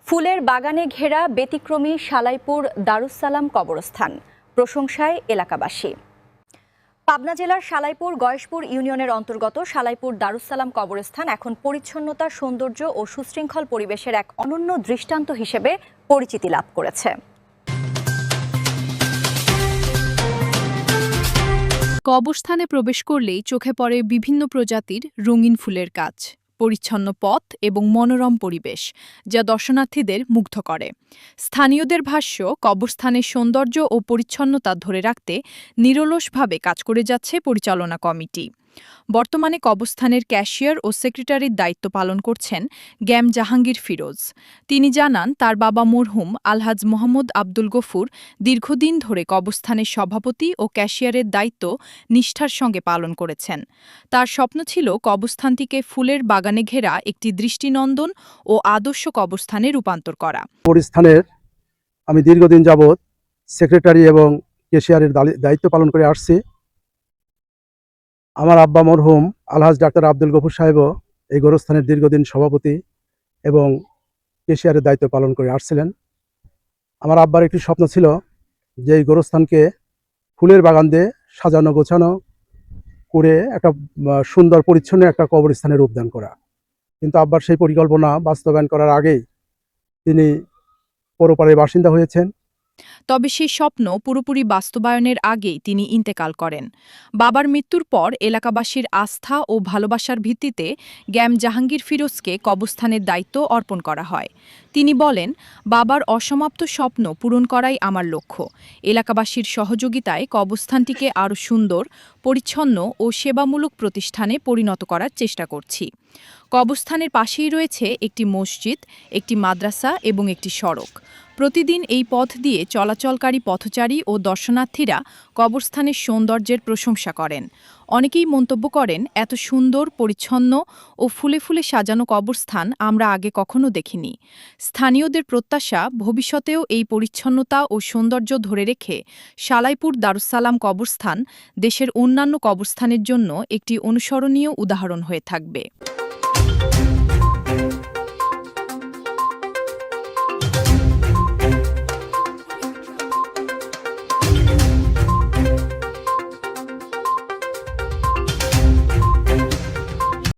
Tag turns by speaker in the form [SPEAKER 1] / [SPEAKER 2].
[SPEAKER 1] ফুলের বাগানে ঘেরা ব্যতিক্রমী সালাইপুর দারুস-সালাম কবরস্থান, প্রশংসায় এলাকাবাসী। পাবনা জেলার সালাইপুর গয়েশপুর ইউনিয়নের অন্তর্গত সালাইপুর দারুস-সালাম কবরস্থান এখন পরিচ্ছন্নতা, সৌন্দর্য ও সুশৃঙ্খল পরিবেশের এক অনন্য দৃষ্টান্ত হিসেবে পরিচিতি লাভ করেছে।
[SPEAKER 2] কবরস্থানে প্রবেশ করলেই চোখে পড়ে বিভিন্ন প্রজাতির রঙিন ফুলের গাছ, পরিচ্ছন্ন পথ এবং মনোরম পরিবেশ, যা দর্শনার্থীদের মুগ্ধ করে। স্থানীয়দের ভাষ্য, কবরস্থানের সৌন্দর্য ও পরিচ্ছন্নতা ধরে রাখতে নিরলসভাবে কাজ করে যাচ্ছে পরিচালনা কমিটি। বর্তমানে কবরস্থানের ক্যাশিয়ার ও সেক্রেটারির দায়িত্ব পালন করছেন গ্যাম জাহাঙ্গীর ফিরোজ। তিনি জানান, তার বাবা মরহুম আলহাজ মোহাম্মদ আব্দুল গফুর দীর্ঘদিন ধরে কবরস্থানের সভাপতি ও ক্যাশিয়ারের দায়িত্ব নিষ্ঠার সঙ্গে পালন করেছেন। তার স্বপ্ন ছিল কবরস্থানটিকে ফুলের বাগানে ঘেরা একটি দৃষ্টিনন্দন ও আদর্শ কবরস্থানে রূপান্তর করা।
[SPEAKER 3] কবরস্থানের আমি দীর্ঘদিন যাবৎ সেক্রেটারি এবং ক্যাশিয়ারের দায়িত্ব পালন করে আসছি। আমার আব্বা মরহুম আলহাজ ডাক্তার আব্দুল গফুর সাহেবও এই গোরস্থানের দীর্ঘদিন সভাপতি এবং ক্যাশিয়ারের দায়িত্ব পালন করে আসছিলেন। আমার আব্বার একটি স্বপ্ন ছিল যে এই গোরস্থানকে ফুলের বাগান দিয়ে সাজানো গোছানো করে একটা সুন্দর পরিচ্ছন্ন একটা কবরস্থানের রূপদান করা। কিন্তু আব্বার সেই পরিকল্পনা বাস্তবায়ন করার আগেই তিনি পরপারের বাসিন্দা হয়েছেন।
[SPEAKER 2] তবে সেই স্বপ্ন পুরোপুরি বাস্তবায়নের আগেই তিনি ইন্তেকাল করেন। বাবার মৃত্যুর পর এলাকাবাসীর আস্থা ও ভালোবাসার ভিত্তিতে গ্যাম জাহাঙ্গীর ফিরোজকে কবরস্থানের দায়িত্ব অর্পণ করা হয়। তিনি বলেন, বাবার অসমাপ্ত স্বপ্ন পূরণ করাই আমার লক্ষ্য। এলাকাবাসীর সহযোগিতায় কবরস্থানটিকে আরও সুন্দর, পরিচ্ছন্ন ও সেবামূলক প্রতিষ্ঠানে পরিণত করার চেষ্টা করছি। কবরস্থানের পাশেই রয়েছে একটি মসজিদ, একটি মাদ্রাসা এবং একটি সড়ক। প্রতিদিন এই পথ দিয়ে চলাচলকারী পথচারী ও দর্শনার্থীরা কবরস্থানের সৌন্দর্যের প্রশংসা করেন। অনেকেই মন্তব্য করেন, এত সুন্দর, পরিচ্ছন্ন ও ফুলে ফুলে সাজানো কবরস্থান আমরা আগে কখনো দেখিনি। স্থানীয়দের প্রত্যাশা, ভবিষ্যতেও এই পরিচ্ছন্নতা ও সৌন্দর্য ধরে রেখে সালাইপুর দারুস-সালাম কবরস্থান দেশের অন্যান্য কবরস্থানের জন্য একটি অনুসরণীয় উদাহরণ হয়ে থাকবে।